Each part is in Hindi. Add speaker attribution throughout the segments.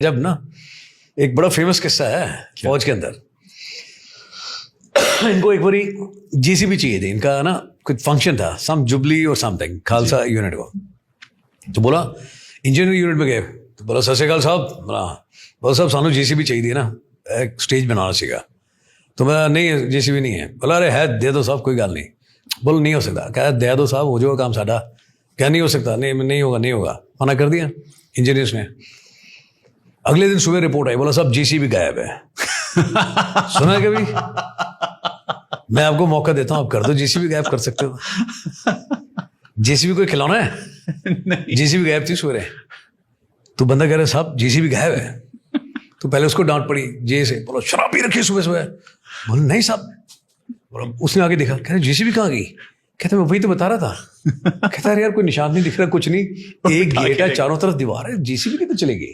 Speaker 1: जब ना एक बड़ा फेमस किस्सा है फौज के अंदर। इनको एक बारी जीसीबी चाहिए थी, इनका ना कुछ फंक्शन था, सम जुबली और समथिंग खालसा यूनिट को। तो बोला इंजीनियरिंग यूनिट में गए तो बोला सत श्री अकाल साहब, बोला साहब सानू जीसीबी चाहिए ना, एक स्टेज बनाना सीगा। तो मैं नहीं जीसीबी नहीं है। बोला अरे है दे दो साहब, कोई गल नहीं। बोलो नहीं हो सकता, क्या दे दो साहब हो जाएगा काम साडा। क्या नहीं हो सकता, नहीं होगा मना कर दिया इंजीनियर्स ने। अगले दिन सुबह रिपोर्ट आई, बोला साहब जीसीबी गायब है। सुना है कभी? मैं आपको मौका देता हूं, आप कर दो, जीसीबी गायब कर सकते हो। जीसीबी कोई खिलौना है? जीसीबी गायब थी सुबह। तो बंदा कह रहा है साहब जीसीबी गायब है। तो पहले उसको डांट पड़ी जे से, बोलो शराब पी रखी सुबह सुबह। बोलो नहीं साहब। बोलो उसने आगे देखा, कह रहे जीसीबी कहाँ गई? कहते मैं वही तो बता रहा था। कहता है यार कोई निशान नहीं दिख रहा, कुछ नहीं, एक गेट है, चारों तरफ दीवार है, जीसीबी कितने चलेगी?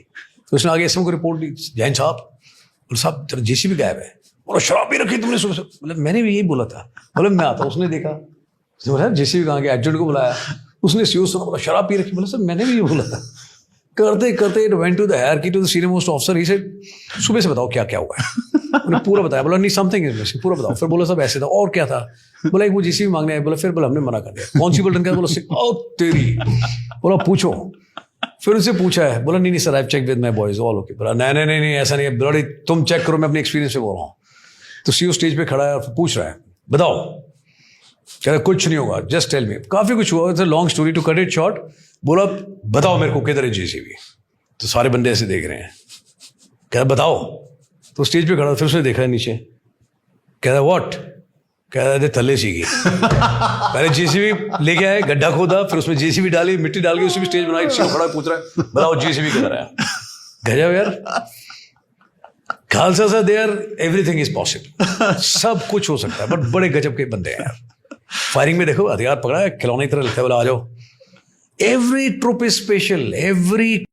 Speaker 1: तो उसने आगे एसएम को रिपोर्ट दी, जैन साहब, बोले साहब तेरा जीसीबी गायब है। बोलो शराब पी रखी तुमने सुबह से। बोले मैंने भी यही बोला था। बोले मैं आता, उसने देखा, बोला जीसीबी कहाँ गया, एडजुटेंट को बुलाया, उसने सीओ सुना, बोला शराब पी रखी। बोला सर मैंने भी ये बोला था। करते करते it went to the hierarchy to the senior most officer. He said सुबह से बताओ क्या क्या हुआ है। उन्होंने पूरा बताया। बोला नहीं समथिंग इज मिसिंग, पूरा बताओ। फिर बोला सब ऐसे था, और क्या था? बोला एक वो जीसीबी मांगने आए। बोला फिर बोला हमने मना कर दिया। कौन सी बटन का? बोला ओ तेरी। बोला पूछो। फिर उनसे पूछा है। बोला नहीं sir I check with my boys all okay. बोला नहीं ऐसा नहीं है, बोला तुम चेक करो, मैं अपने एक्सपीरियंस से बोल रहा हूँ। तो सीओ स्टेज पे खड़ा है और पूछ रहा है बताओ। कह रहा कुछ नहीं होगा, जस्ट टेल मी। काफी कुछ हुआ, long story to cut it short. बोला बताओ मेरे को किधर है जीसीबी। तो सारे बंदे ऐसे देख रहे हैं। कह रहा बताओ। तो स्टेज पे खड़ा, फिर उसने देखा है नीचे। कह रहा व्हाट? कह रहा थल्ले सीगी। पहले जीसीबी लेके आए, गड्ढा खोदा, फिर उसमें जीसीबी डाली, मिट्टी डाल के उसमें स्टेज बनाई। खड़ा पूछ रहा है बताओ जीसीबी किधर है? गजब यार। खालसा सा देयर एवरीथिंग इज पॉसिबल। सब कुछ हो सकता है, बट बड़े गजब के बंदे हैं यार। फायरिंग में देखो हथियार पकड़ा है, खिलौने की तरह लगता है, बोला आ जाओ। Every troop is special, every